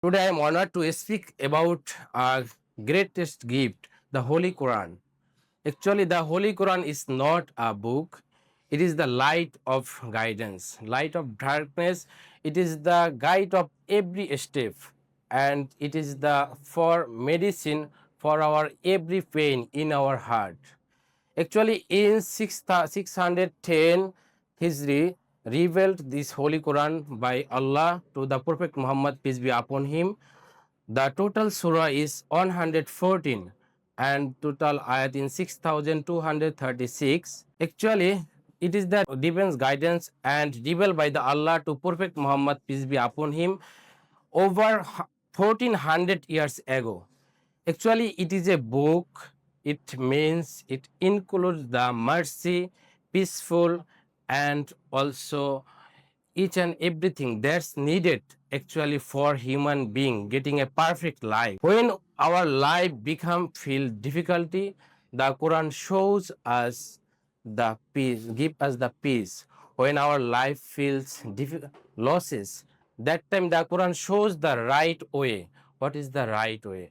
Today I am honored to speak about our greatest gift, the Holy Quran. Actually, the Holy Quran is not a book, it is the light of guidance, light of darkness. It is the guide of every step, and it is the for medicine for our every pain in our heart. Actually, in 610 Hijri, revealed this Holy Quran by Allah to the Prophet Muhammad, peace be upon him. The total surah is 114 and total ayat in 6236. Actually, it is the divine guidance and revealed by the Allah to Prophet Muhammad, peace be upon him, over 1400 years ago. Actually, it is a book. It means it includes the mercy, peaceful, and also each and everything that's needed actually for human being getting a perfect life. When our life become feel difficulty, the Quran shows us the peace, give us the peace. When our life feels losses, that time the Quran shows the right way. What is the right way?